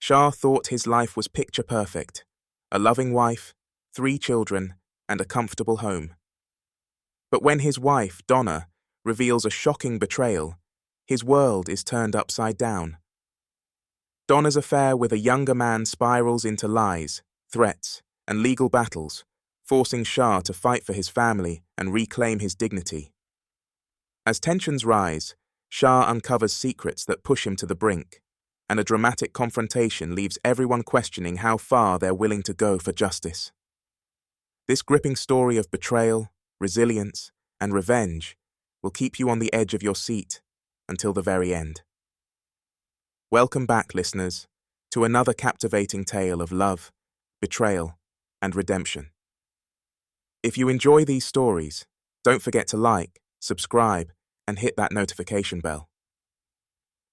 Shah thought his life was picture perfect: a loving wife, 3 children, and a comfortable home. But when his wife, Donna, reveals a shocking betrayal, his world is turned upside down. Donna's affair with a younger man spirals into lies, threats, and legal battles, forcing Shah to fight for his family and reclaim his dignity. As tensions rise, Shah uncovers secrets that push him to the brink, and a dramatic confrontation leaves everyone questioning how far they're willing to go for justice. This gripping story of betrayal, resilience, and revenge will keep you on the edge of your seat until the very end. Welcome back, listeners, to another captivating tale of love, betrayal, and redemption. If you enjoy these stories, don't forget to like, subscribe, and hit that notification bell.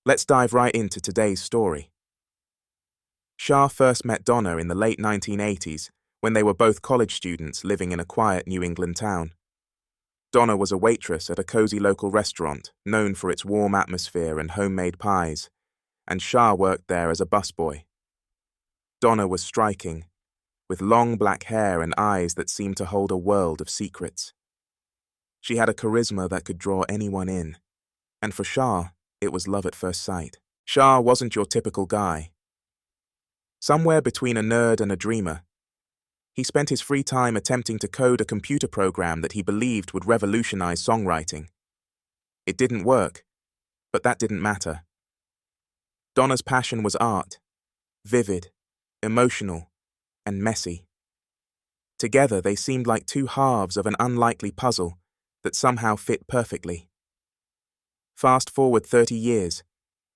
Let's dive right into today's story. Shah first met Donna in the late 1980s when they were both college students living in a quiet New England town. Donna was a waitress at a cozy local restaurant known for its warm atmosphere and homemade pies, and Shah worked there as a busboy. Donna was striking, with long black hair and eyes that seemed to hold a world of secrets. She had a charisma that could draw anyone in, and for Shah, it was love at first sight. Shah wasn't your typical guy. Somewhere between a nerd and a dreamer, he spent his free time attempting to code a computer program that he believed would revolutionize songwriting. It didn't work, but that didn't matter. Donna's passion was art, vivid, emotional, and messy. Together, they seemed like 2 halves of an unlikely puzzle that somehow fit perfectly. Fast forward 30 years,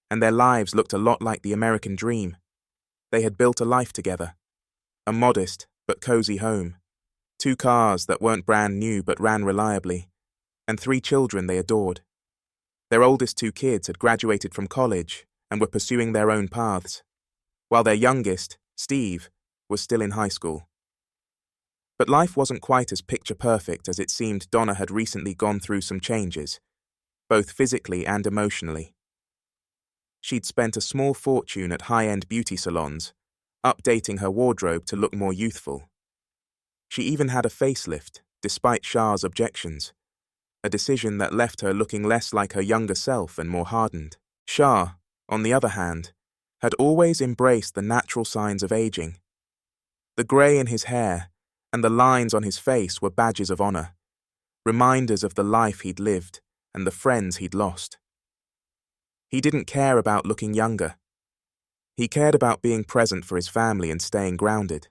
and their lives looked a lot like the American dream. They had built a life together, a modest but cozy home, 2 cars that weren't brand new but ran reliably, and 3 children they adored. Their oldest 2 kids had graduated from college and were pursuing their own paths, while their youngest, Steve, was still in high school. But life wasn't quite as picture-perfect as it seemed. Donna had recently gone through some changes, both physically and emotionally. She'd spent a small fortune at high-end beauty salons, updating her wardrobe to look more youthful. She even had a facelift, despite Shah's objections, a decision that left her looking less like her younger self and more hardened. Shah, on the other hand, had always embraced the natural signs of aging. The grey in his hair and the lines on his face were badges of honor, reminders of the life he'd lived and the friends he'd lost. He didn't care about looking younger. He cared about being present for his family and staying grounded.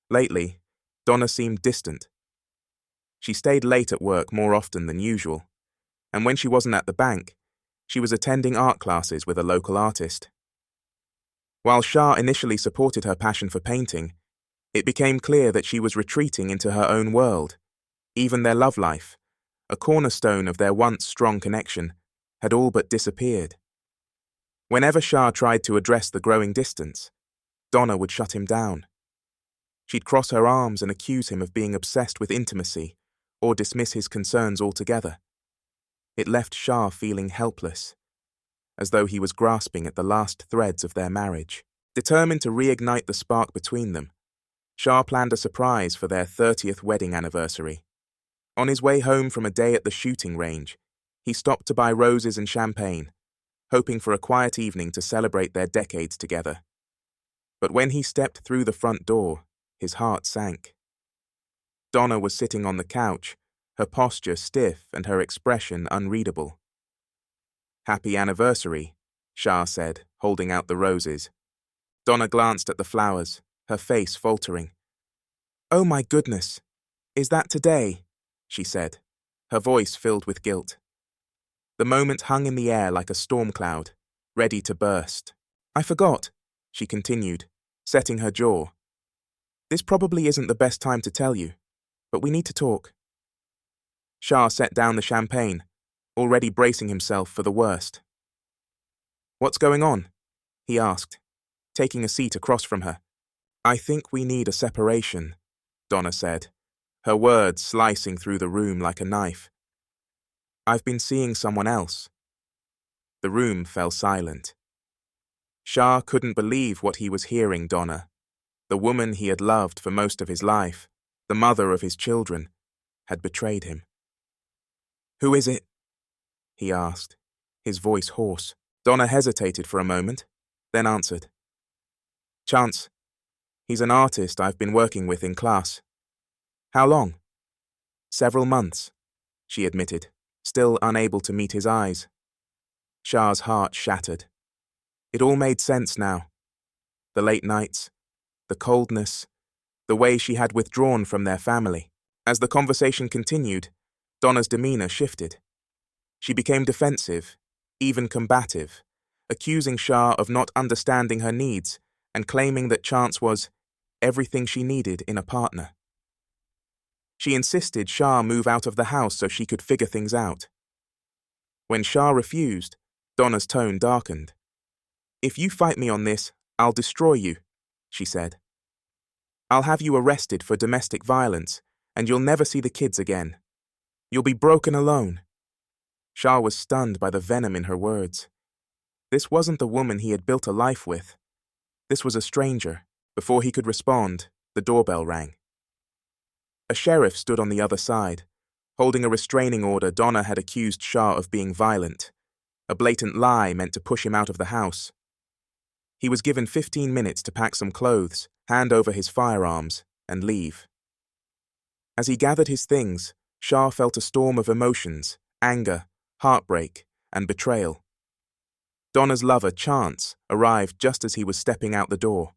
Lately, Donna seemed distant. She stayed late at work more often than usual, and when she wasn't at the bank, she was attending art classes with a local artist. While Shah initially supported her passion for painting, it became clear that she was retreating into her own world. Even their love life, a cornerstone of their once strong connection, had all but disappeared. Whenever Shah tried to address the growing distance, Donna would shut him down. She'd cross her arms and accuse him of being obsessed with intimacy or dismiss his concerns altogether. It left Shah feeling helpless, as though he was grasping at the last threads of their marriage. Determined to reignite the spark between them, Shah planned a surprise for their 30th wedding anniversary. On his way home from a day at the shooting range, he stopped to buy roses and champagne, hoping for a quiet evening to celebrate their decades together. But when he stepped through the front door, his heart sank. Donna was sitting on the couch, her posture stiff and her expression unreadable. "Happy anniversary," Shah said, holding out the roses. Donna glanced at the flowers, her face faltering. "Oh my goodness, is that today?" she said, her voice filled with guilt. The moment hung in the air like a storm cloud, ready to burst. "I forgot," she continued, setting her jaw. "This probably isn't the best time to tell you, but we need to talk." Shah set down the champagne, already bracing himself for the worst. "What's going on?" he asked, taking a seat across from her. "I think we need a separation," Donna said, her words slicing through the room like a knife. "I've been seeing someone else." The room fell silent. Shah couldn't believe what he was hearing. Donna, the woman he had loved for most of his life, the mother of his children, had betrayed him. "Who is it?" he asked, his voice hoarse. Donna hesitated for a moment, then answered. "Chance. He's an artist I've been working with in class." "How long?" "Several months," she admitted, still unable to meet his eyes. Shah's heart shattered. It all made sense now. The late nights, the coldness, the way she had withdrawn from their family. As the conversation continued, Donna's demeanor shifted. She became defensive, even combative, accusing Shah of not understanding her needs and claiming that Chance was everything she needed in a partner. She insisted Shah move out of the house so she could figure things out. When Shah refused, Donna's tone darkened. "If you fight me on this, I'll destroy you," she said. "I'll have you arrested for domestic violence, and you'll never see the kids again. You'll be broken alone." Shah was stunned by the venom in her words. This wasn't the woman he had built a life with. This was a stranger. Before he could respond, the doorbell rang. A sheriff stood on the other side. Holding a restraining order, Donna had accused Shah of being violent, a blatant lie meant to push him out of the house. He was given 15 minutes to pack some clothes, hand over his firearms, and leave. As he gathered his things, Shah felt a storm of emotions: anger, heartbreak, and betrayal. Donna's lover, Chance, arrived just as he was stepping out the door.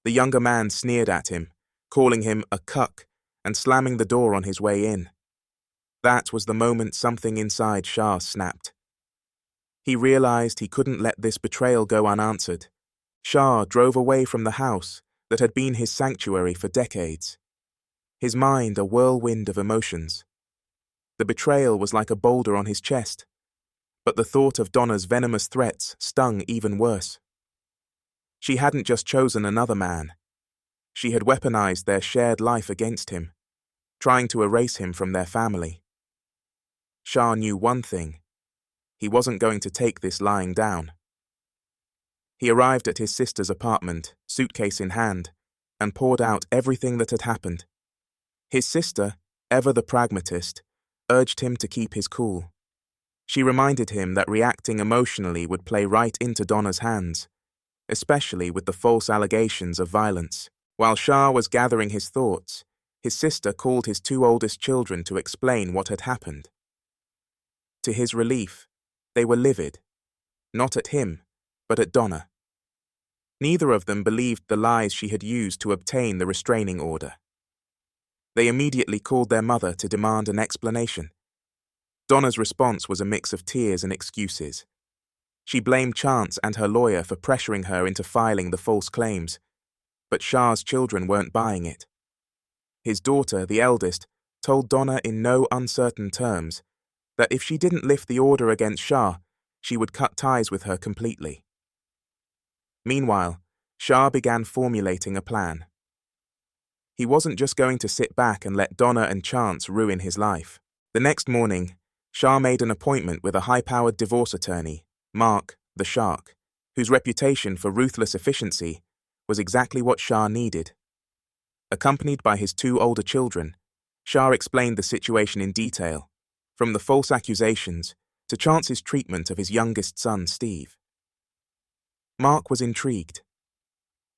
The younger man sneered at him, calling him a cuck and slamming the door on his way in. That was the moment something inside Shah snapped. He realized he couldn't let this betrayal go unanswered. Shah drove away from the house that had been his sanctuary for decades, his mind a whirlwind of emotions. The betrayal was like a boulder on his chest, but the thought of Donna's venomous threats stung even worse. She hadn't just chosen another man. She had weaponized their shared life against him, trying to erase him from their family. Shah knew one thing: he wasn't going to take this lying down. He arrived at his sister's apartment, suitcase in hand, and poured out everything that had happened. His sister, ever the pragmatist, urged him to keep his cool. She reminded him that reacting emotionally would play right into Donna's hands, especially with the false allegations of violence. While Shah was gathering his thoughts, his sister called his two oldest children to explain what had happened. To his relief, they were livid, not at him, but at Donna. Neither of them believed the lies she had used to obtain the restraining order. They immediately called their mother to demand an explanation. Donna's response was a mix of tears and excuses. She blamed Chance and her lawyer for pressuring her into filing the false claims, but Shah's children weren't buying it. His daughter, the eldest, told Donna in no uncertain terms that if she didn't lift the order against Shah, she would cut ties with her completely. Meanwhile, Shah began formulating a plan. He wasn't just going to sit back and let Donna and Chance ruin his life. The next morning, Shah made an appointment with a high-powered divorce attorney, Mark, the Shark, whose reputation for ruthless efficiency was exactly what Shah needed. Accompanied by his two older children, Shah explained the situation in detail, from the false accusations to Chance's treatment of his youngest son, Steve. Mark was intrigued.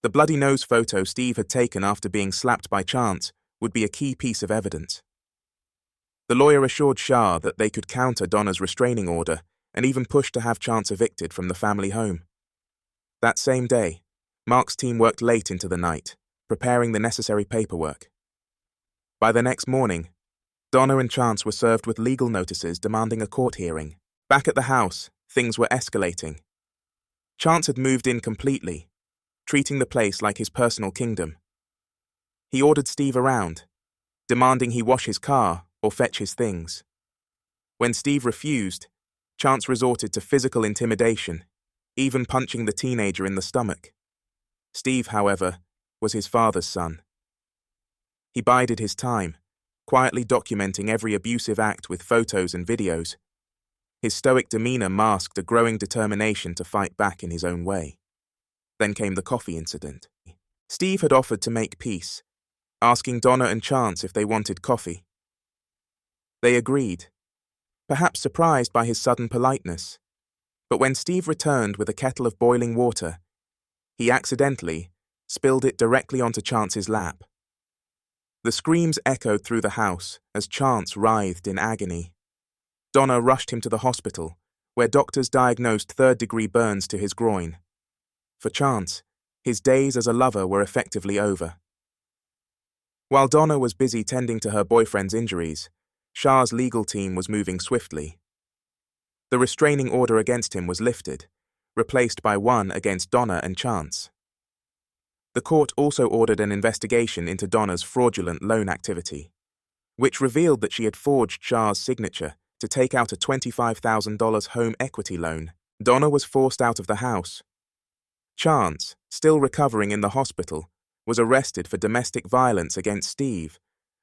The bloody nose photo Steve had taken after being slapped by Chance would be a key piece of evidence. The lawyer assured Shah that they could counter Donna's restraining order and even push to have Chance evicted from the family home. That same day, Mark's team worked late into the night, preparing the necessary paperwork. By the next morning, Donna and Chance were served with legal notices demanding a court hearing. Back at the house, things were escalating. Chance had moved in completely, treating the place like his personal kingdom. He ordered Steve around, demanding he wash his car or fetch his things. When Steve refused, Chance resorted to physical intimidation, even punching the teenager in the stomach. Steve, however, was his father's son. He bided his time, quietly documenting every abusive act with photos and videos. His stoic demeanor masked a growing determination to fight back in his own way. Then came the coffee incident. Steve had offered to make peace, asking Donna and Chance if they wanted coffee. They agreed, perhaps surprised by his sudden politeness. But when Steve returned with a kettle of boiling water, he accidentally spilled it directly onto Chance's lap. The screams echoed through the house as Chance writhed in agony. Donna rushed him to the hospital, where doctors diagnosed third-degree burns to his groin. For Chance, his days as a lover were effectively over. While Donna was busy tending to her boyfriend's injuries, Shah's legal team was moving swiftly. The restraining order against him was lifted, replaced by one against Donna and Chance. The court also ordered an investigation into Donna's fraudulent loan activity, which revealed that she had forged Shah's signature to take out a $25,000 home equity loan. Donna was forced out of the house. Chance, still recovering in the hospital, was arrested for domestic violence against Steve,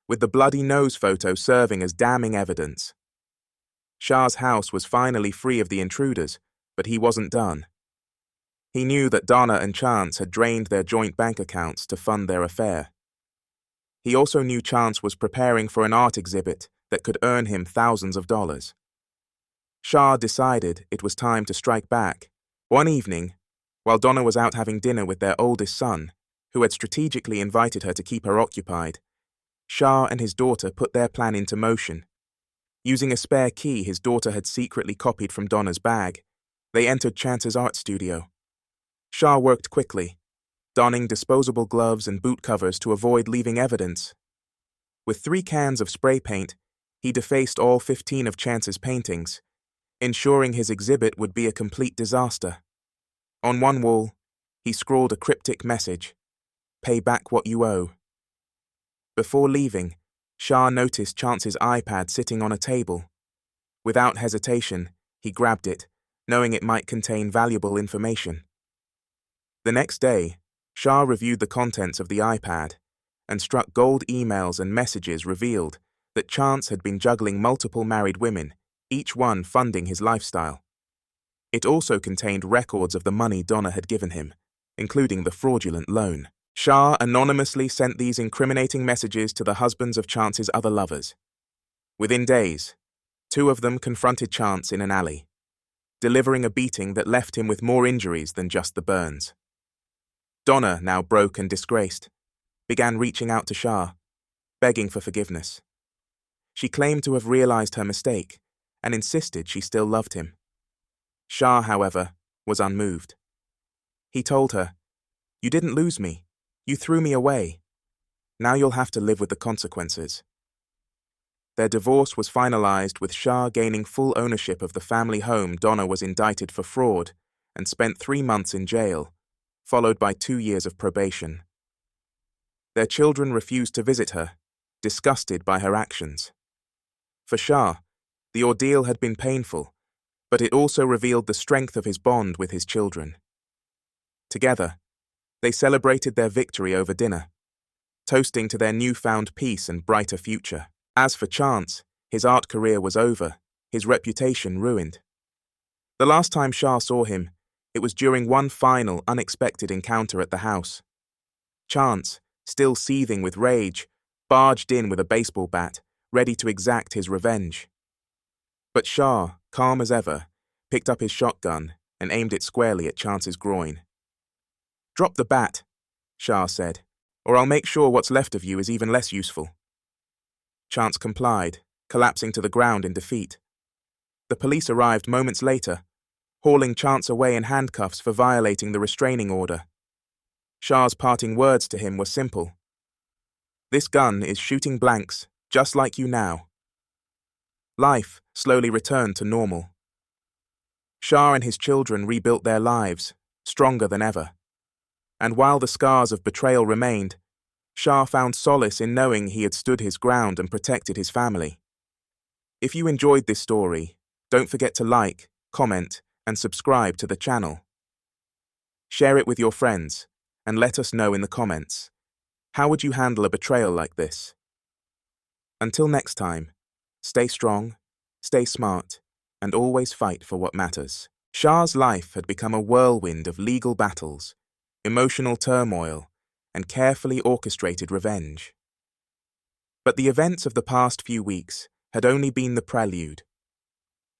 with the bloody nose photo serving as damning evidence. Shah's house was finally free of the intruders, but he wasn't done. He knew that Donna and Chance had drained their joint bank accounts to fund their affair. He also knew Chance was preparing for an art exhibit that could earn him thousands of dollars. Shah decided it was time to strike back. One evening, while Donna was out having dinner with their oldest son, who had strategically invited her to keep her occupied, Shah and his daughter put their plan into motion. Using a spare key his daughter had secretly copied from Donna's bag, they entered Chance's art studio. Shah worked quickly, donning disposable gloves and boot covers to avoid leaving evidence. With 3 cans of spray paint, he defaced all 15 of Chance's paintings, ensuring his exhibit would be a complete disaster. On one wall, he scrawled a cryptic message, "Pay back what you owe." Before leaving, Shah noticed Chance's iPad sitting on a table. Without hesitation, he grabbed it, knowing it might contain valuable information. The next day, Shah reviewed the contents of the iPad and struck gold emails and messages revealed that Chance had been juggling multiple married women, each one funding his lifestyle. It also contained records of the money Donna had given him, including the fraudulent loan. Shah anonymously sent these incriminating messages to the husbands of Chance's other lovers. Within days, 2 of them confronted Chance in an alley, delivering a beating that left him with more injuries than just the burns. Donna, now broke and disgraced, began reaching out to Shah, begging for forgiveness. She claimed to have realized her mistake and insisted she still loved him. Shah, however, was unmoved. He told her, "You didn't lose me. You threw me away. Now you'll have to live with the consequences." Their divorce was finalized with Shah gaining full ownership of the family home Donna was indicted for fraud and spent 3 months in jail, followed by 2 years of probation. Their children refused to visit her, disgusted by her actions. For Shah, the ordeal had been painful, but it also revealed the strength of his bond with his children. Together, they celebrated their victory over dinner, toasting to their newfound peace and brighter future. As for Chance, his art career was over, his reputation ruined. The last time Shah saw him, it was during one final, unexpected encounter at the house. Chance, still seething with rage, barged in with a baseball bat, ready to exact his revenge. But Shah, calm as ever, picked up his shotgun and aimed it squarely at Chance's groin. "Drop the bat," Shah said, "or I'll make sure what's left of you is even less useful." Chance complied, collapsing to the ground in defeat. The police arrived moments later, hauling Chance away in handcuffs for violating the restraining order. Shah's parting words to him were simple. "This gun is shooting blanks, just like you now." Life slowly returned to normal. Shah and his children rebuilt their lives, stronger than ever. And while the scars of betrayal remained, Shah found solace in knowing he had stood his ground and protected his family. If you enjoyed this story, don't forget to like, comment, and subscribe to the channel. Share it with your friends, and let us know in the comments. How would you handle a betrayal like this? Until next time, stay strong, stay smart, and always fight for what matters. Shah's life had become a whirlwind of legal battles, emotional turmoil, and carefully orchestrated revenge. But the events of the past few weeks had only been the prelude.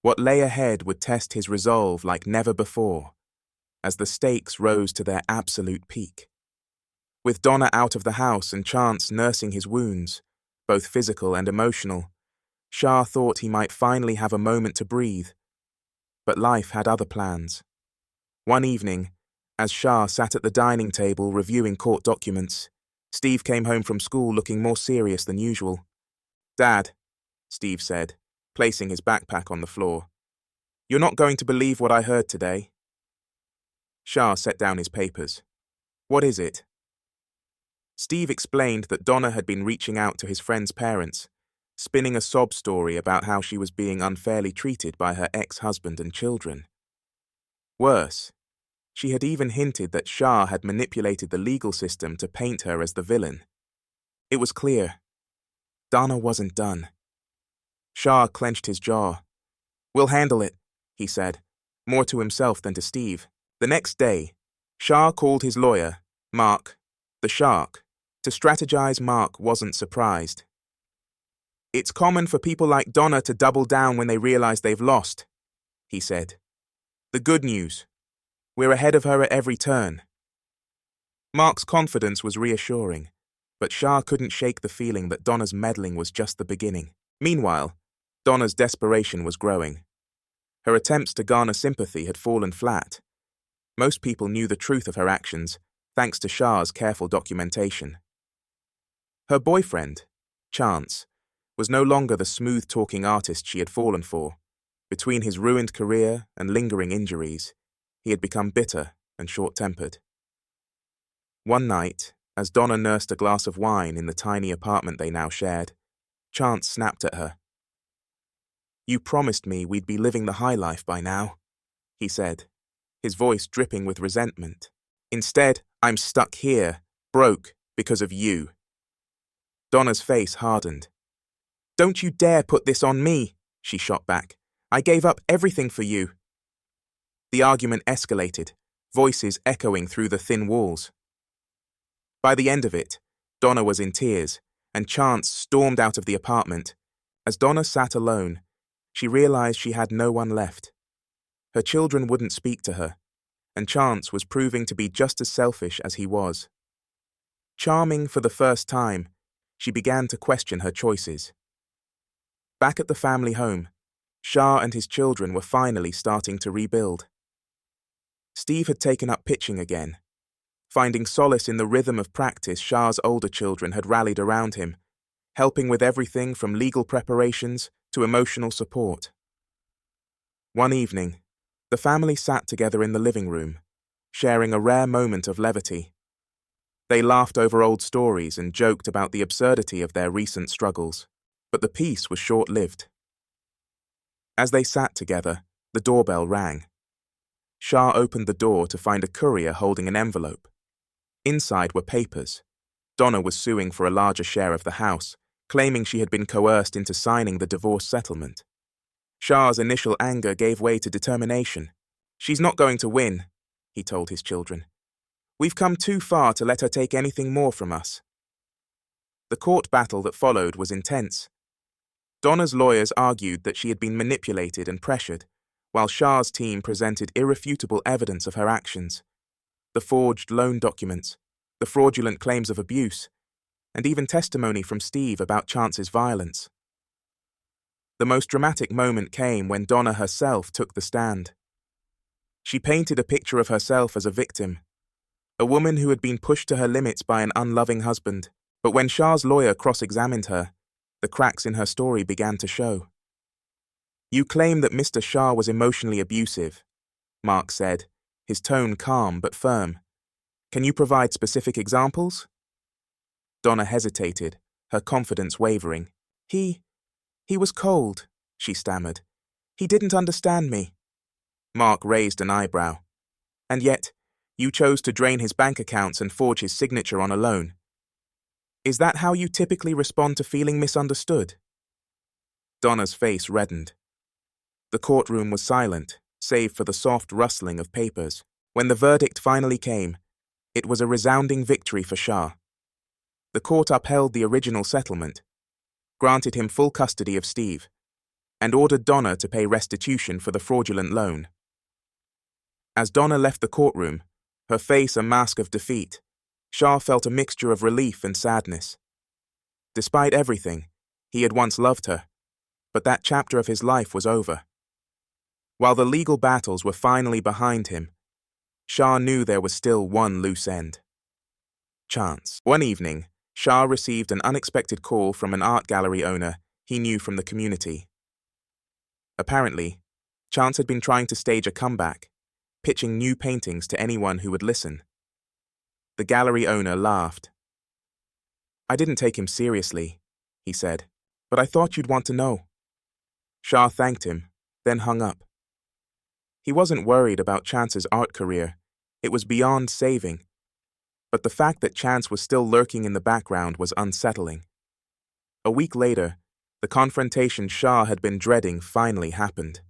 What lay ahead would test his resolve like never before, as the stakes rose to their absolute peak. With Donna out of the house and Chance nursing his wounds, both physical and emotional, Shah thought he might finally have a moment to breathe. But life had other plans. One evening, as Shah sat at the dining table reviewing court documents, Steve came home from school looking more serious than usual. "Dad," Steve said, placing his backpack on the floor, "you're not going to believe what I heard today." Shah set down his papers. "What is it?" Steve explained that Donna had been reaching out to his friend's parents, spinning a sob story about how she was being unfairly treated by her ex-husband and children. Worse, she had even hinted that Shah had manipulated the legal system to paint her as the villain. It was clear. Donna wasn't done. Shah clenched his jaw. "We'll handle it," he said, more to himself than to Steve. The next day, Shah called his lawyer, Mark, the Shark, to strategize. Mark wasn't surprised. "It's common for people like Donna to double down when they realize they've lost," he said. "The good news, we're ahead of her at every turn." Mark's confidence was reassuring, but Shah couldn't shake the feeling that Donna's meddling was just the beginning. Meanwhile, Donna's desperation was growing. Her attempts to garner sympathy had fallen flat. Most people knew the truth of her actions, thanks to Shah's careful documentation. Her boyfriend, Chance, was no longer the smooth-talking artist she had fallen for. Between his ruined career and lingering injuries, he had become bitter and short-tempered. One night, as Donna nursed a glass of wine in the tiny apartment they now shared, Chance snapped at her. "You promised me we'd be living the high life by now," he said, his voice dripping with resentment. "Instead, I'm stuck here, broke, because of you." Donna's face hardened. "Don't you dare put this on me," she shot back. "I gave up everything for you." The argument escalated, voices echoing through the thin walls. By the end of it, Donna was in tears, and Chance stormed out of the apartment. As Donna sat alone, she realized she had no one left. Her children wouldn't speak to her, and Chance was proving to be just as selfish as he was. Charming for the first time, she began to question her choices. Back at the family home, Shah and his children were finally starting to rebuild. Steve had taken up pitching again. Finding solace in the rhythm of practice, Shah's older children had rallied around him, helping with everything from legal preparations to emotional support. One evening, the family sat together in the living room, sharing a rare moment of levity. They laughed over old stories and joked about the absurdity of their recent struggles, but the peace was short-lived. As they sat together, the doorbell rang. Shah opened the door to find a courier holding an envelope. Inside were papers. Donna was suing for a larger share of the house, claiming she had been coerced into signing the divorce settlement. Shah's initial anger gave way to determination. "She's not going to win," he told his children. "We've come too far to let her take anything more from us." The court battle that followed was intense. Donna's lawyers argued that she had been manipulated and pressured, while Shah's team presented irrefutable evidence of her actions. The forged loan documents, the fraudulent claims of abuse, and even testimony from Steve about Chance's violence. The most dramatic moment came when Donna herself took the stand. She painted a picture of herself as a victim, a woman who had been pushed to her limits by an unloving husband. But when Shah's lawyer cross-examined her, the cracks in her story began to show. "You claim that Mr. Shah was emotionally abusive," Mark said, his tone calm but firm. "Can you provide specific examples?" Donna hesitated, her confidence wavering. He was cold," she stammered. "He didn't understand me." Mark raised an eyebrow. "And yet, you chose to drain his bank accounts and forge his signature on a loan. Is that how you typically respond to feeling misunderstood?" Donna's face reddened. The courtroom was silent, save for the soft rustling of papers. When the verdict finally came, it was a resounding victory for Shah. The court upheld the original settlement, granted him full custody of Steve, and ordered Donna to pay restitution for the fraudulent loan. As Donna left the courtroom, her face a mask of defeat, Shah felt a mixture of relief and sadness. Despite everything, he had once loved her, but that chapter of his life was over. While the legal battles were finally behind him, Shah knew there was still one loose end. Chance. One evening, Shah received an unexpected call from an art gallery owner he knew from the community. Apparently, Chance had been trying to stage a comeback, pitching new paintings to anyone who would listen. The gallery owner laughed. "I didn't take him seriously," he said, "but I thought you'd want to know." Shah thanked him, then hung up. He wasn't worried about Chance's art career. It was beyond saving. But the fact that Chance was still lurking in the background was unsettling. A week later, the confrontation Shah had been dreading finally happened.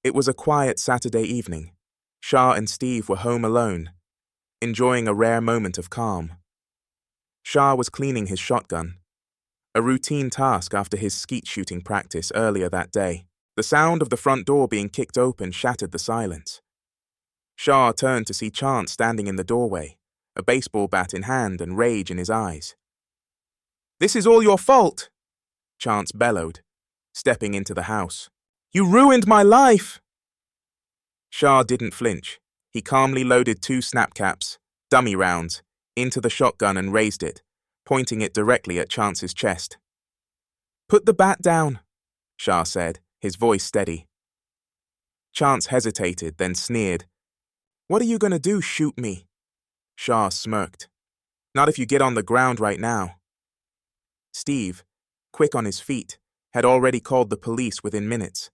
It was a quiet Saturday evening. Shah and Steve were home alone, enjoying a rare moment of calm. Shah was cleaning his shotgun, a routine task after his skeet shooting practice earlier that day. The sound of the front door being kicked open shattered the silence. Shah turned to see Chance standing in the doorway, a baseball bat in hand and rage in his eyes. "This is all your fault," Chance bellowed, stepping into the house. "You ruined my life!" Shah didn't flinch. He calmly loaded 2 snap caps, dummy rounds, into the shotgun and raised it, pointing it directly at Chance's chest. "Put the bat down," Shah said, his voice steady. Chance hesitated, then sneered. "What are you going to do, shoot me?" Shah smirked. "Not if you get on the ground right now." Steve, quick on his feet, had already called the police within minutes.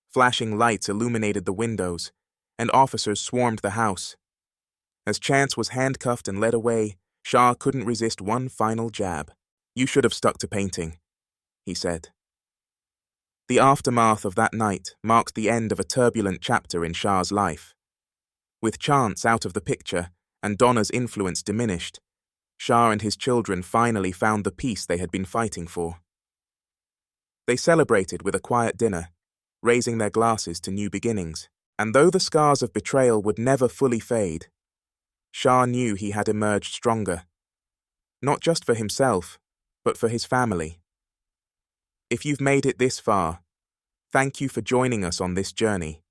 Flashing lights illuminated the windows, and officers swarmed the house. As Chance was handcuffed and led away, Shah couldn't resist one final jab. "You should have stuck to painting," he said. The aftermath of that night marked the end of a turbulent chapter in Shah's life. With Chance out of the picture and Donna's influence diminished, Shah and his children finally found the peace they had been fighting for. They celebrated with a quiet dinner, raising their glasses to new beginnings, and though the scars of betrayal would never fully fade, Shah knew he had emerged stronger, not just for himself, but for his family. If you've made it this far, thank you for joining us on this journey.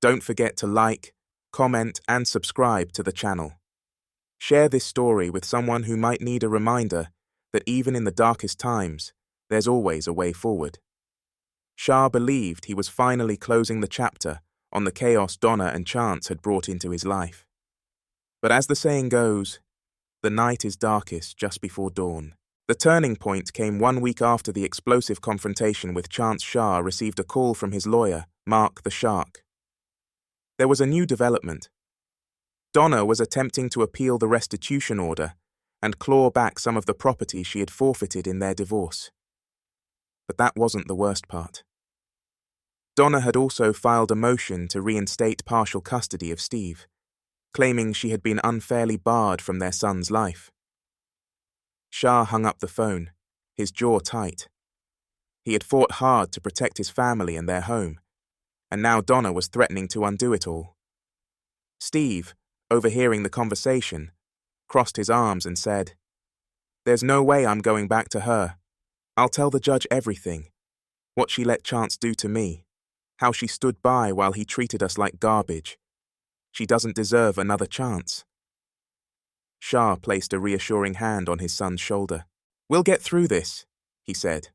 Don't forget to like, comment, and subscribe to the channel. Share this story with someone who might need a reminder that even in the darkest times, there's always a way forward. Shah believed he was finally closing the chapter on the chaos Donna and Chance had brought into his life. But as the saying goes, the night is darkest just before dawn. The turning point came 1 week after the explosive confrontation with Chance. Shah received a call from his lawyer, Mark the Shark. There was a new development. Donna was attempting to appeal the restitution order and claw back some of the property she had forfeited in their divorce. But that wasn't the worst part. Donna had also filed a motion to reinstate partial custody of Steve, claiming she had been unfairly barred from their son's life. Shah hung up the phone, his jaw tight. He had fought hard to protect his family and their home, and now Donna was threatening to undo it all. Steve, overhearing the conversation, crossed his arms and said, "There's no way I'm going back to her. I'll tell the judge everything. What she let Chance do to me. How she stood by while he treated us like garbage. She doesn't deserve another chance." Shah placed a reassuring hand on his son's shoulder. "We'll get through this," he said.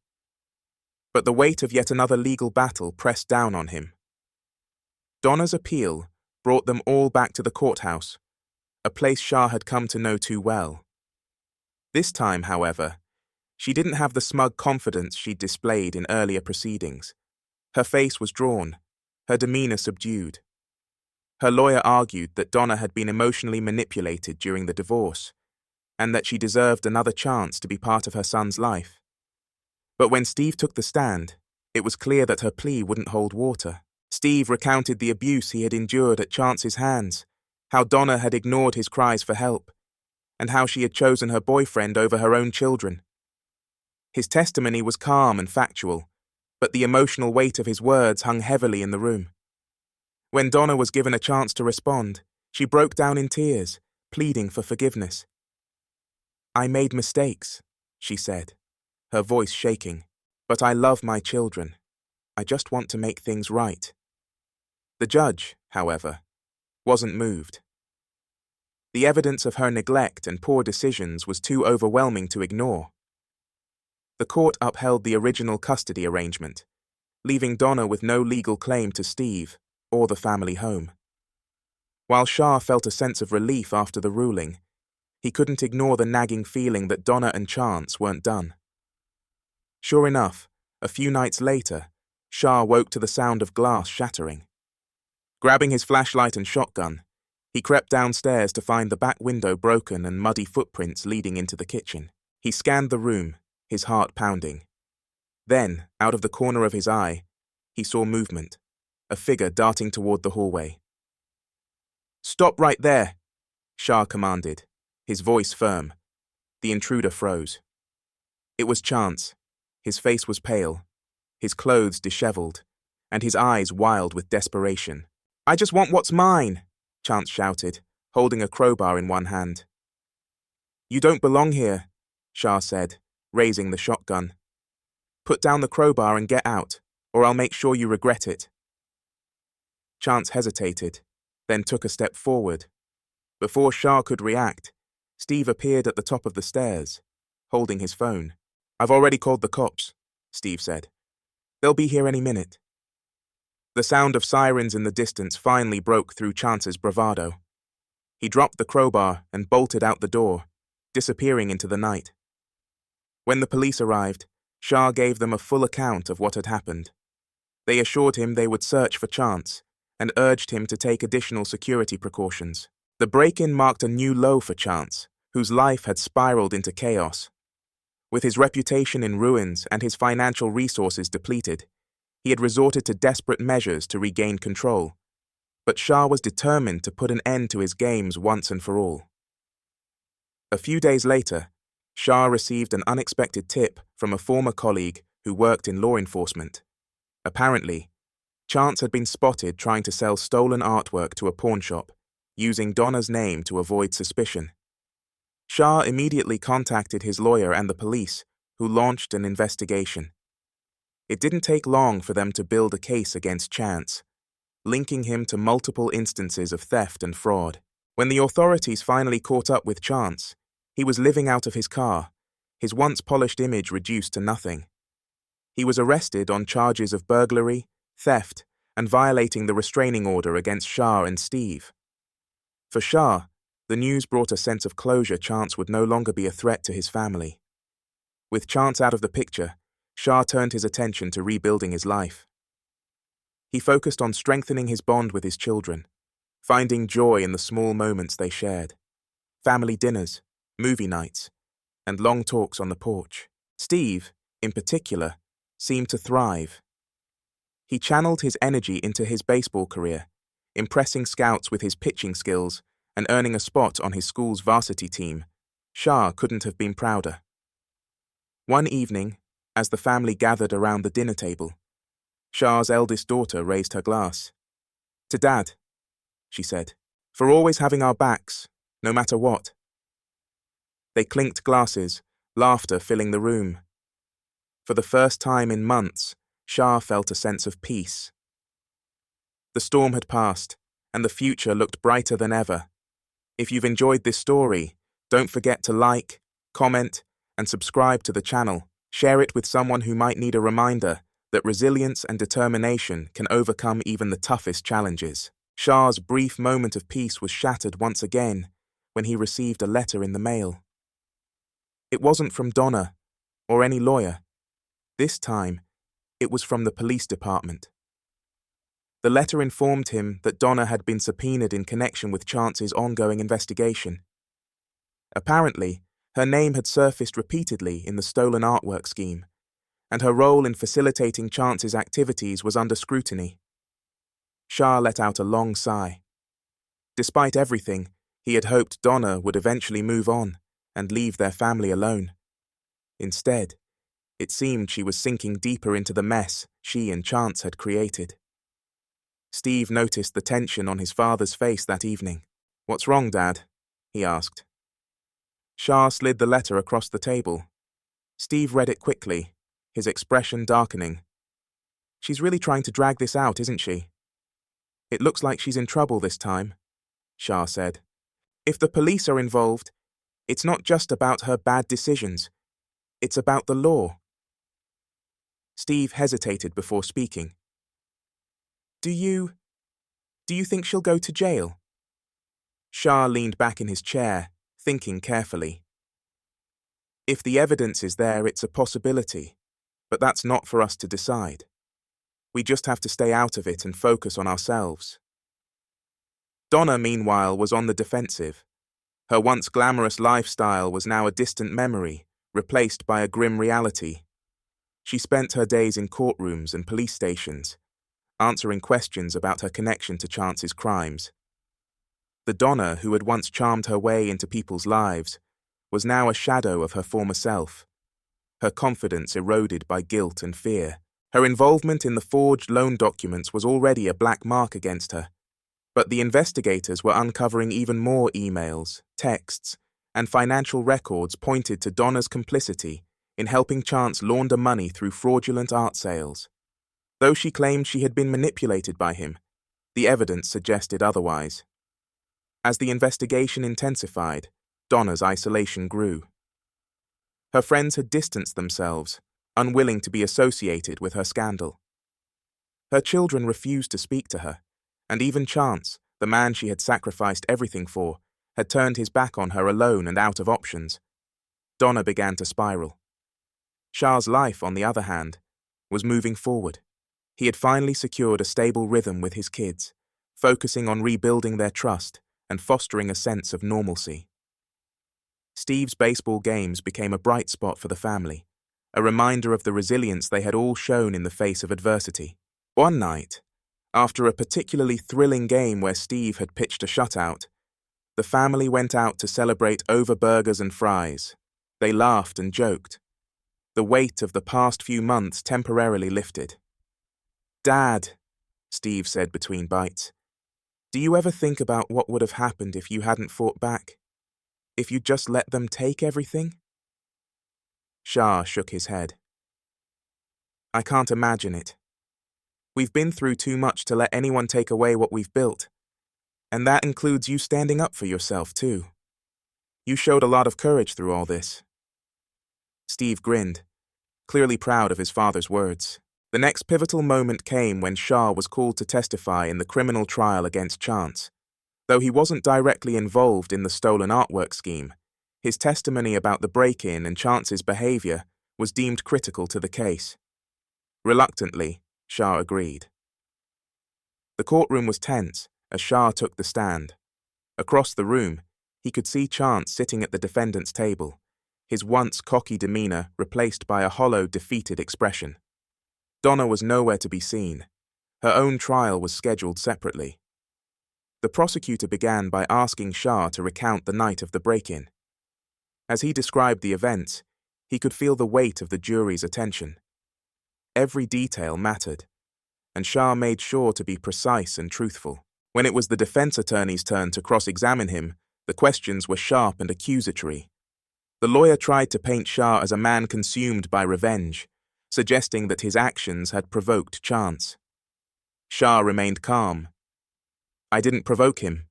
But the weight of yet another legal battle pressed down on him. Donna's appeal brought them all back to the courthouse, a place Shah had come to know too well. This time, however, she didn't have the smug confidence she'd displayed in earlier proceedings. Her face was drawn, her demeanor subdued. Her lawyer argued that Donna had been emotionally manipulated during the divorce, and that she deserved another chance to be part of her son's life. But when Steve took the stand, It was clear that her plea wouldn't hold water. Steve recounted the abuse he had endured at Chance's hands, how Donna had ignored his cries for help, and how she had chosen her boyfriend over her own children. His testimony was calm and factual, but the emotional weight of his words hung heavily in the room. When Donna was given a chance to respond, she broke down in tears, pleading for forgiveness. "I made mistakes," she said, her voice shaking, "but I love my children. I just want to make things right." The judge, however, wasn't moved. The evidence of her neglect and poor decisions was too overwhelming to ignore. The court upheld the original custody arrangement, leaving Donna with no legal claim to Steve or the family home. While Shah felt a sense of relief after the ruling, he couldn't ignore the nagging feeling that Donna and Chance weren't done. Sure enough, a few nights later, Shah woke to the sound of glass shattering. Grabbing his flashlight and shotgun, he crept downstairs to find the back window broken and muddy footprints leading into the kitchen. He scanned the room, his heart pounding. Then, out of the corner of his eye, he saw movement, a figure darting toward the hallway. "Stop right there," Shah commanded, his voice firm. The intruder froze. It was Chance. His face was pale, his clothes disheveled, and his eyes wild with desperation. "I just want what's mine," Chance shouted, holding a crowbar in one hand. "You don't belong here," Shah said, raising the shotgun. "Put down the crowbar and get out, or I'll make sure you regret it." Chance hesitated, then took a step forward. Before Shah could react, Steve appeared at the top of the stairs, holding his phone. "I've already called the cops," Steve said. "They'll be here any minute." The sound of sirens in the distance finally broke through Chance's bravado. He dropped the crowbar and bolted out the door, disappearing into the night. When the police arrived, Shah gave them a full account of what had happened. They assured him they would search for Chance and urged him to take additional security precautions. The break-in marked a new low for Chance, whose life had spiraled into chaos. With his reputation in ruins and his financial resources depleted, he had resorted to desperate measures to regain control. But Shah was determined to put an end to his games once and for all. A few days later, Shah received an unexpected tip from a former colleague who worked in law enforcement. Apparently, Chance had been spotted trying to sell stolen artwork to a pawn shop, using Donna's name to avoid suspicion. Shah immediately contacted his lawyer and the police, who launched an investigation. It didn't take long for them to build a case against Chance, linking him to multiple instances of theft and fraud. When the authorities finally caught up with Chance, he was living out of his car, his once polished image reduced to nothing. He was arrested on charges of burglary, theft, and violating the restraining order against Shah and Steve. For Shah, the news brought a sense of closure. Chance would no longer be a threat to his family. With Chance out of the picture, Shah turned his attention to rebuilding his life. He focused on strengthening his bond with his children, finding joy in the small moments they shared. Family dinners, movie nights, and long talks on the porch. Steve, in particular, seemed to thrive. He channeled his energy into his baseball career, impressing scouts with his pitching skills and earning a spot on his school's varsity team. Shah couldn't have been prouder. One evening, as the family gathered around the dinner table, Shah's eldest daughter raised her glass. "To Dad," she said, "for always having our backs, no matter what." They clinked glasses, laughter filling the room. For the first time in months, Shah felt a sense of peace. The storm had passed, and the future looked brighter than ever. If you've enjoyed this story, don't forget to like, comment, and subscribe to the channel. Share it with someone who might need a reminder that resilience and determination can overcome even the toughest challenges. Shah's brief moment of peace was shattered once again when he received a letter in the mail. It wasn't from Donna or any lawyer. This time, it was from the police department. The letter informed him that Donna had been subpoenaed in connection with Chance's ongoing investigation. Apparently, her name had surfaced repeatedly in the stolen artwork scheme, and her role in facilitating Chance's activities was under scrutiny. Shah let out a long sigh. Despite everything, he had hoped Donna would eventually move on and leave their family alone. Instead, it seemed she was sinking deeper into the mess she and Chance had created. Steve noticed the tension on his father's face that evening. "What's wrong, Dad?" he asked. Shah slid the letter across the table. Steve read it quickly, his expression darkening. "She's really trying to drag this out, isn't she? It looks like she's in trouble this time," Shah said. "If the police are involved, it's not just about her bad decisions. It's about the law." Steve hesitated before speaking. Do you think she'll go to jail?" Shah leaned back in his chair, thinking carefully. "If the evidence is there, it's a possibility, but that's not for us to decide. We just have to stay out of it and focus on ourselves." Donna, meanwhile, was on the defensive. Her once glamorous lifestyle was now a distant memory, replaced by a grim reality. She spent her days in courtrooms and police stations, answering questions about her connection to Chance's crimes. The Donna who had once charmed her way into people's lives was now a shadow of her former self, her confidence eroded by guilt and fear. Her involvement in the forged loan documents was already a black mark against her, but the investigators were uncovering even more emails, texts, and financial records pointed to Donna's complicity in helping Chance launder money through fraudulent art sales. Though she claimed she had been manipulated by him, the evidence suggested otherwise. As the investigation intensified, Donna's isolation grew. Her friends had distanced themselves, unwilling to be associated with her scandal. Her children refused to speak to her, and even Chance, the man she had sacrificed everything for, had turned his back on her alone and out of options. Donna began to spiral. Shah's life, on the other hand, was moving forward. He had finally secured a stable rhythm with his kids, focusing on rebuilding their trust and fostering a sense of normalcy. Steve's baseball games became a bright spot for the family, a reminder of the resilience they had all shown in the face of adversity. One night, after a particularly thrilling game where Steve had pitched a shutout, the family went out to celebrate over burgers and fries. They laughed and joked. The weight of the past few months temporarily lifted. "Dad," Steve said between bites, "do you ever think about what would have happened if you hadn't fought back? If you'd just let them take everything?" Shah shook his head. "I can't imagine it. We've been through too much to let anyone take away what we've built. And that includes you standing up for yourself, too. You showed a lot of courage through all this." Steve grinned, clearly proud of his father's words. The next pivotal moment came when Shah was called to testify in the criminal trial against Chance. Though he wasn't directly involved in the stolen artwork scheme, his testimony about the break-in and Chance's behavior was deemed critical to the case. Reluctantly, Shah agreed. The courtroom was tense as Shah took the stand. Across the room, he could see Chance sitting at the defendant's table, his once cocky demeanor replaced by a hollow, defeated expression. Donna was nowhere to be seen. Her own trial was scheduled separately. The prosecutor began by asking Shah to recount the night of the break-in. As he described the events, he could feel the weight of the jury's attention. Every detail mattered, and Shah made sure to be precise and truthful. When it was the defense attorney's turn to cross-examine him, the questions were sharp and accusatory. The lawyer tried to paint Shah as a man consumed by revenge, suggesting that his actions had provoked Chance. Shah remained calm. "I didn't provoke him,"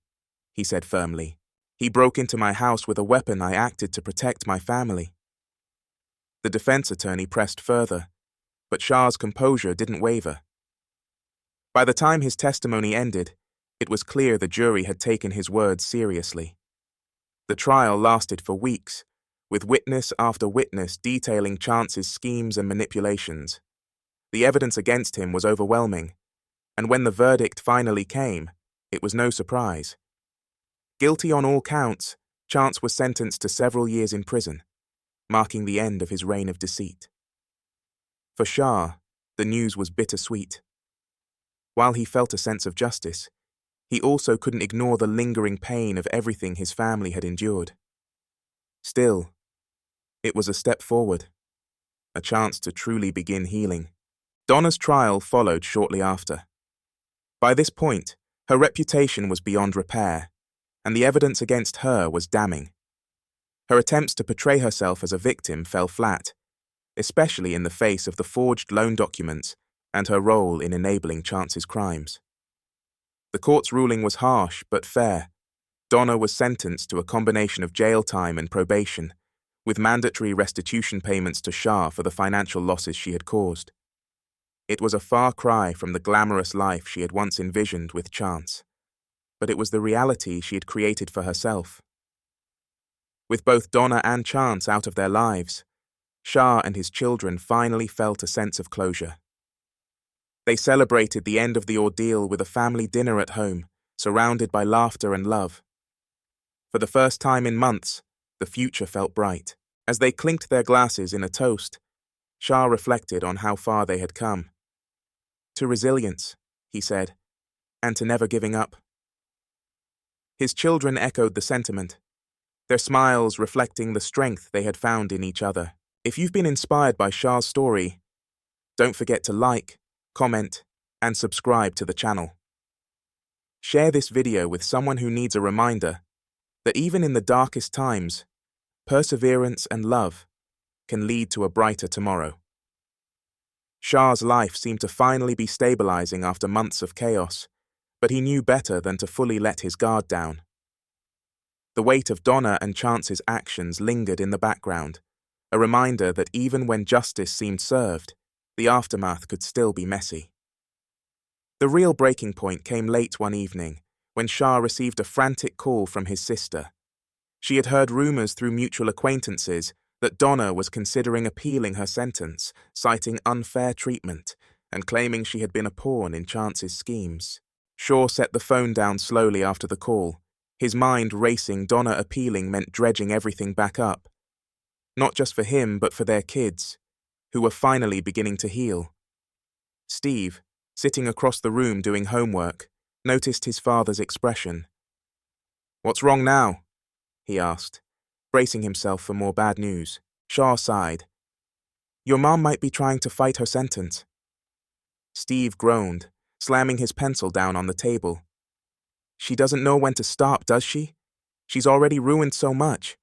he said firmly. "He broke into my house with a weapon. I acted to protect my family." The defense attorney pressed further, but Shah's composure didn't waver. By the time his testimony ended, it was clear the jury had taken his words seriously. The trial lasted for weeks, with witness after witness detailing Chance's schemes and manipulations. The evidence against him was overwhelming, and when the verdict finally came, it was no surprise. Guilty on all counts, Chance was sentenced to several years in prison, marking the end of his reign of deceit. For Shah, the news was bittersweet. While he felt a sense of justice, he also couldn't ignore the lingering pain of everything his family had endured. Still, it was a step forward, a chance to truly begin healing. Donna's trial followed shortly after. By this point, her reputation was beyond repair, and the evidence against her was damning. Her attempts to portray herself as a victim fell flat, especially in the face of the forged loan documents and her role in enabling Chance's crimes. The court's ruling was harsh but fair. Donna was sentenced to a combination of jail time and probation, with mandatory restitution payments to Shah for the financial losses she had caused. It was a far cry from the glamorous life she had once envisioned with Chance, but it was the reality she had created for herself. With both Donna and Chance out of their lives, Shah and his children finally felt a sense of closure. They celebrated the end of the ordeal with a family dinner at home, surrounded by laughter and love. For the first time in months, the future felt bright. As they clinked their glasses in a toast, Shah reflected on how far they had come. To resilience, he said, and to never giving up. His children echoed the sentiment, their smiles reflecting the strength they had found in each other. If you've been inspired by Shah's story, don't forget to like, comment, and subscribe to the channel. Share this video with someone who needs a reminder that even in the darkest times, perseverance and love can lead to a brighter tomorrow. Shah's life seemed to finally be stabilizing after months of chaos, but he knew better than to fully let his guard down. The weight of Donna and Chance's actions lingered in the background, a reminder that even when justice seemed served, the aftermath could still be messy. The real breaking point came late one evening, when Shah received a frantic call from his sister. She had heard rumors through mutual acquaintances that Donna was considering appealing her sentence, citing unfair treatment, and claiming she had been a pawn in Chance's schemes. Shaw set the phone down slowly after the call, his mind racing. Donna appealing meant dredging everything back up. Not just for him, but for their kids, who were finally beginning to heal. Steve, sitting across the room doing homework, noticed his father's expression. "What's wrong now?" he asked, bracing himself for more bad news. Shaw sighed. "Your mom might be trying to fight her sentence." Steve groaned, slamming his pencil down on the table. "She doesn't know when to stop, does she? She's already ruined so much.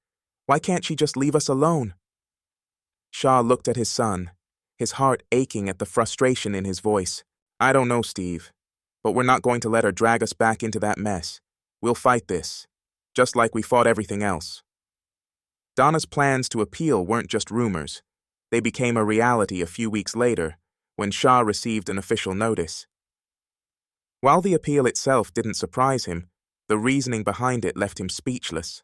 Why can't she just leave us alone?" Shah looked at his son, his heart aching at the frustration in his voice. "I don't know, Steve, but we're not going to let her drag us back into that mess. We'll fight this, just like we fought everything else." Donna's plans to appeal weren't just rumors. They became a reality a few weeks later, when Shah received an official notice. While the appeal itself didn't surprise him, the reasoning behind it left him speechless.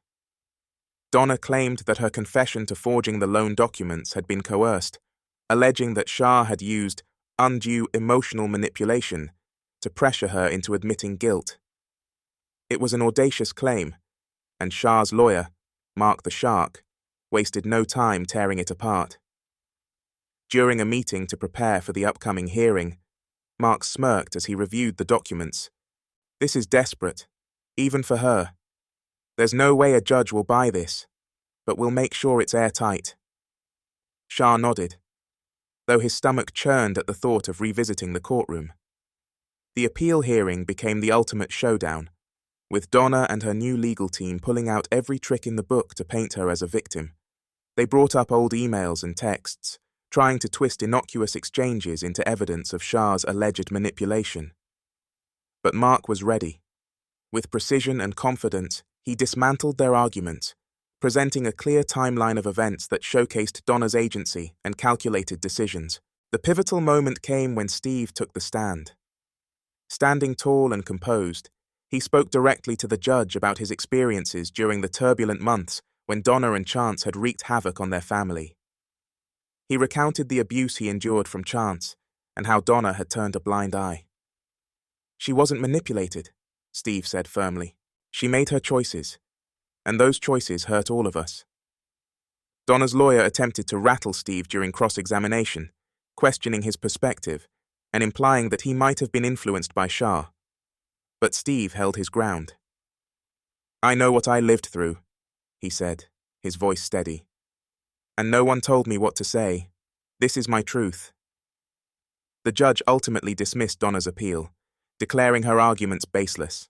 Donna claimed that her confession to forging the loan documents had been coerced, alleging that Shah had used undue emotional manipulation to pressure her into admitting guilt. It was an audacious claim, and Shah's lawyer, Mark the Shark, wasted no time tearing it apart. During a meeting to prepare for the upcoming hearing, Mark smirked as he reviewed the documents. "This is desperate, even for her. There's no way a judge will buy this, but we'll make sure it's airtight." Shah nodded, though his stomach churned at the thought of revisiting the courtroom. The appeal hearing became the ultimate showdown, with Donna and her new legal team pulling out every trick in the book to paint her as a victim. They brought up old emails and texts, trying to twist innocuous exchanges into evidence of Shah's alleged manipulation. But Mark was ready. With precision and confidence, he dismantled their arguments, presenting a clear timeline of events that showcased Donna's agency and calculated decisions. The pivotal moment came when Steve took the stand. Standing tall and composed, he spoke directly to the judge about his experiences during the turbulent months when Donna and Chance had wreaked havoc on their family. He recounted the abuse he endured from Chance and how Donna had turned a blind eye. "She wasn't manipulated," Steve said firmly. "She made her choices, and those choices hurt all of us." Donna's lawyer attempted to rattle Steve during cross-examination, questioning his perspective and implying that he might have been influenced by Shah. But Steve held his ground. "I know what I lived through," he said, his voice steady. "And no one told me what to say. This is my truth." The judge ultimately dismissed Donna's appeal, declaring her arguments baseless.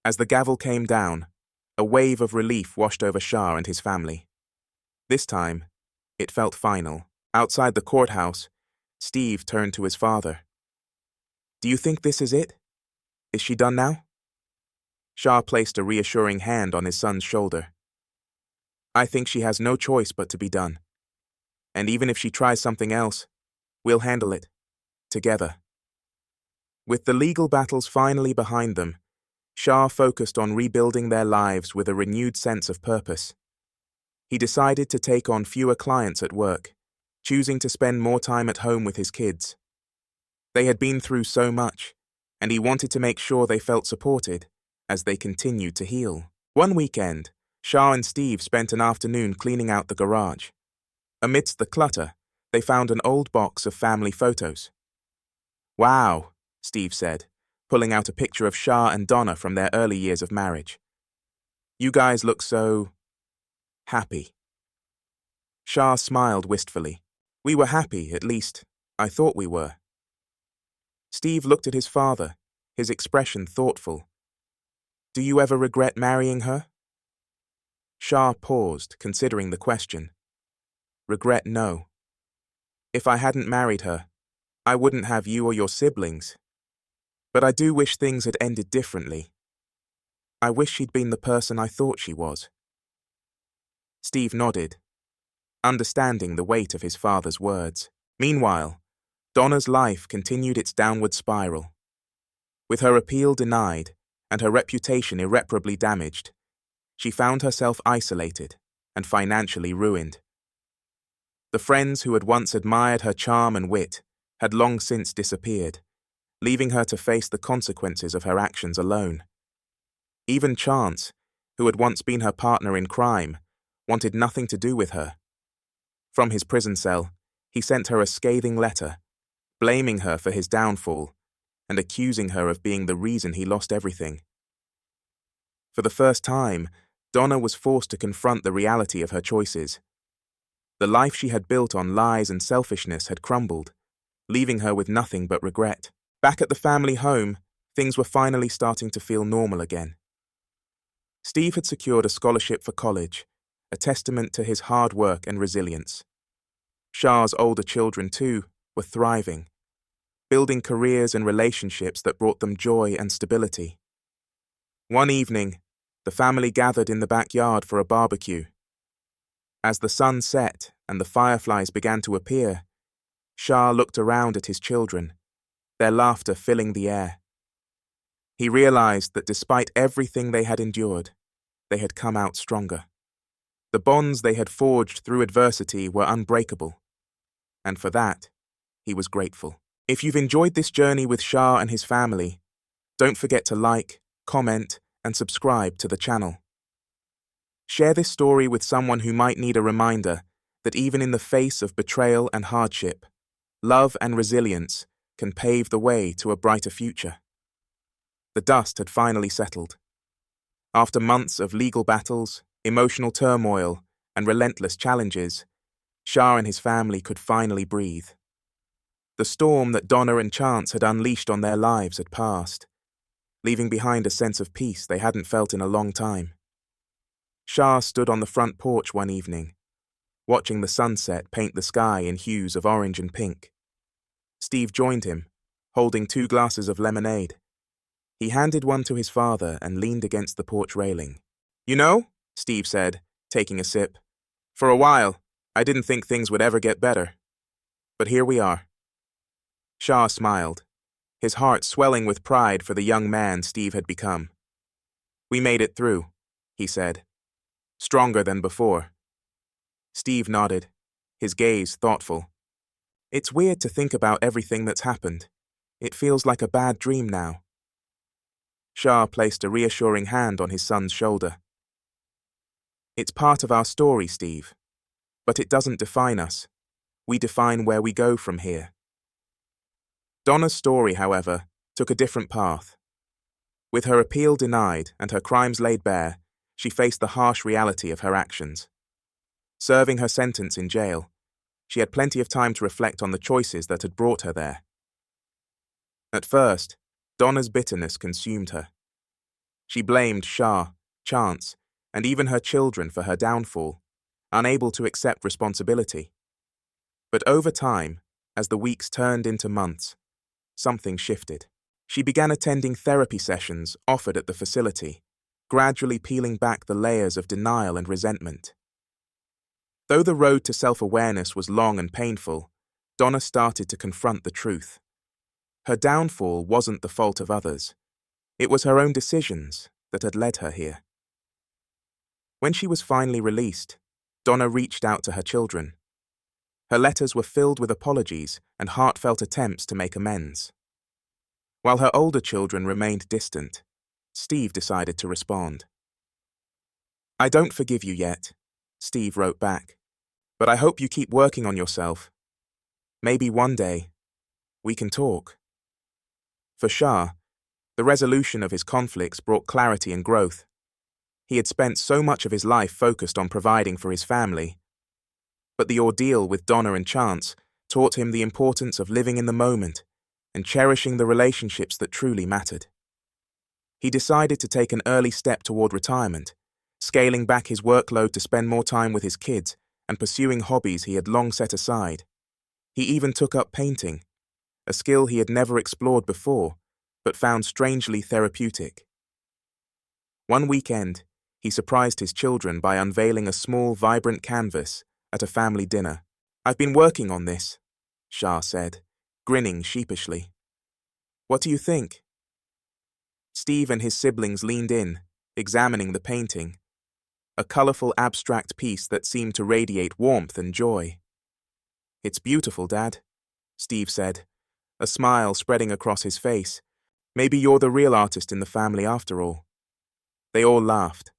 As the gavel came down, a wave of relief washed over Shah and his family. This time, it felt final. Outside the courthouse, Steve turned to his father. "Do you think this is it? Is she done now?" Shah placed a reassuring hand on his son's shoulder. "I think she has no choice but to be done. And even if she tries something else, we'll handle it. Together." With the legal battles finally behind them, Shah focused on rebuilding their lives with a renewed sense of purpose. He decided to take on fewer clients at work, choosing to spend more time at home with his kids. They had been through so much, and he wanted to make sure they felt supported as they continued to heal. One weekend, Shah and Steve spent an afternoon cleaning out the garage. Amidst the clutter, they found an old box of family photos. "Wow," Steve said, pulling out a picture of Shah and Donna from their early years of marriage. "You guys look so happy." Shah smiled wistfully. "We were happy, at least, I thought we were." Steve looked at his father, his expression thoughtful. "Do you ever regret marrying her?" Shah paused, considering the question. "Regret, no. If I hadn't married her, I wouldn't have you or your siblings. But I do wish things had ended differently. I wish she'd been the person I thought she was." Steve nodded, understanding the weight of his father's words. Meanwhile, Donna's life continued its downward spiral. With her appeal denied and her reputation irreparably damaged, she found herself isolated and financially ruined. The friends who had once admired her charm and wit had long since disappeared, leaving her to face the consequences of her actions alone. Even Chance, who had once been her partner in crime, wanted nothing to do with her. From his prison cell, he sent her a scathing letter, blaming her for his downfall and accusing her of being the reason he lost everything. For the first time, Donna was forced to confront the reality of her choices. The life she had built on lies and selfishness had crumbled, leaving her with nothing but regret. Back at the family home, things were finally starting to feel normal again. Steve had secured a scholarship for college, a testament to his hard work and resilience. Shah's older children, too, were thriving, building careers and relationships that brought them joy and stability. One evening, the family gathered in the backyard for a barbecue. As the sun set and the fireflies began to appear, Shah looked around at his children, their laughter filling the air. He realized that despite everything they had endured, they had come out stronger. The bonds they had forged through adversity were unbreakable, and for that, he was grateful. If you've enjoyed this journey with Shah and his family, don't forget to like, comment, and subscribe to the channel. Share this story with someone who might need a reminder that even in the face of betrayal and hardship, love and resilience can pave the way to a brighter future. The dust had finally settled. After months of legal battles, emotional turmoil, and relentless challenges, Shah and his family could finally breathe. The storm that Donna and Chance had unleashed on their lives had passed, leaving behind a sense of peace they hadn't felt in a long time. Shah stood on the front porch one evening, watching the sunset paint the sky in hues of orange and pink. Steve joined him, holding 2 glasses of lemonade. He handed one to his father and leaned against the porch railing. "You know," Steve said, taking a sip, "for a while, I didn't think things would ever get better. But here we are." Shah smiled, his heart swelling with pride for the young man Steve had become. "We made it through," he said, "stronger than before." Steve nodded, his gaze thoughtful. "It's weird to think about everything that's happened. It feels like a bad dream now." Shah placed a reassuring hand on his son's shoulder. "It's part of our story, Steve, but it doesn't define us. we define where we go from here. Donna's story, however, took a different path. With her appeal denied and her crimes laid bare, she faced the harsh reality of her actions. Serving her sentence in jail, she had plenty of time to reflect on the choices that had brought her there. At first, Donna's bitterness consumed her. She blamed Shah, chance, and even her children for her downfall, unable to accept responsibility. But over time, as the weeks turned into months, something shifted. She began attending therapy sessions offered at the facility, gradually peeling back the layers of denial and resentment. Though the road to self-awareness was long and painful, Donna started to confront the truth. Her downfall wasn't the fault of others. It was her own decisions that had led her here. When she was finally released, Donna reached out to her children. Her letters were filled with apologies and heartfelt attempts to make amends. While her older children remained distant, Steve decided to respond. "I don't forgive you yet," Steve wrote back, "but I hope you keep working on yourself. Maybe one day, we can talk." For Shah, the resolution of his conflicts brought clarity and growth. He had spent so much of his life focused on providing for his family. But the ordeal with Donna and Chance taught him the importance of living in the moment and cherishing the relationships that truly mattered. He decided to take an early step toward retirement, scaling back his workload to spend more time with his kids and pursuing hobbies he had long set aside. He even took up painting, a skill he had never explored before, but found strangely therapeutic. One weekend, he surprised his children by unveiling a small, vibrant canvas at a family dinner. "I've been working on this," Shah said, grinning sheepishly. "What do you think?" Steve and his siblings leaned in, examining the painting, a colorful abstract piece that seemed to radiate warmth and joy. "It's beautiful, Dad," Steve said, a smile spreading across his face. "Maybe you're the real artist in the family after all." They all laughed,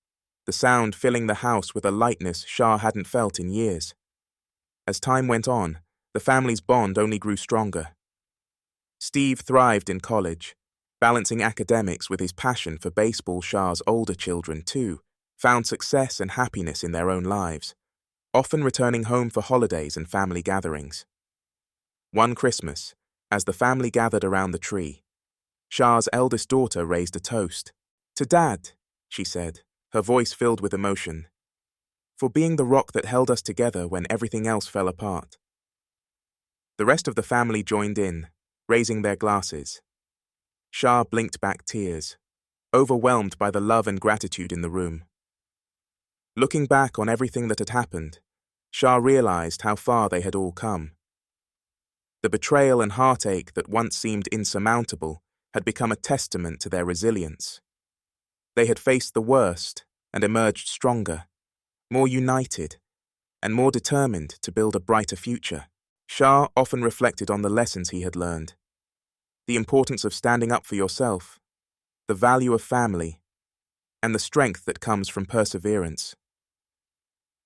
the sound filling the house with a lightness Shah hadn't felt in years. As time went on, the family's bond only grew stronger. Steve thrived in college, balancing academics with his passion for baseball. Shah's older children, too, found success and happiness in their own lives, often returning home for holidays and family gatherings. One Christmas, as the family gathered around the tree, Shah's eldest daughter raised a toast. "To Dad," she said, her voice filled with emotion, "for being the rock that held us together when everything else fell apart." The rest of the family joined in, raising their glasses. Shah blinked back tears, overwhelmed by the love and gratitude in the room. Looking back on everything that had happened, Shah realized how far they had all come. The betrayal and heartache that once seemed insurmountable had become a testament to their resilience. They had faced the worst and emerged stronger, more united, and more determined to build a brighter future. Shah often reflected on the lessons he had learned: the importance of standing up for yourself, the value of family, and the strength that comes from perseverance.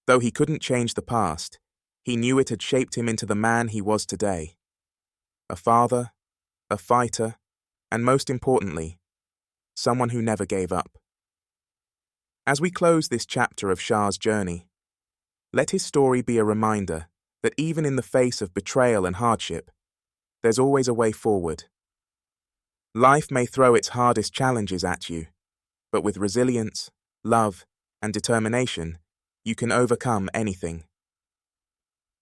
Though he couldn't change the past, he knew it had shaped him into the man he was today. A father, a fighter, and most importantly, someone who never gave up. As we close this chapter of Shah's journey, let his story be a reminder that even in the face of betrayal and hardship, there's always a way forward. Life may throw its hardest challenges at you, but with resilience, love, and determination, you can overcome anything.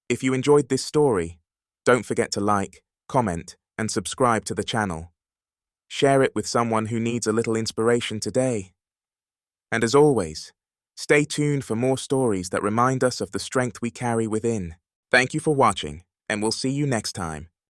If you enjoyed this story, don't forget to like, comment, and subscribe to the channel. Share it with someone who needs a little inspiration today. And as always, stay tuned for more stories that remind us of the strength we carry within. Thank you for watching, and we'll see you next time.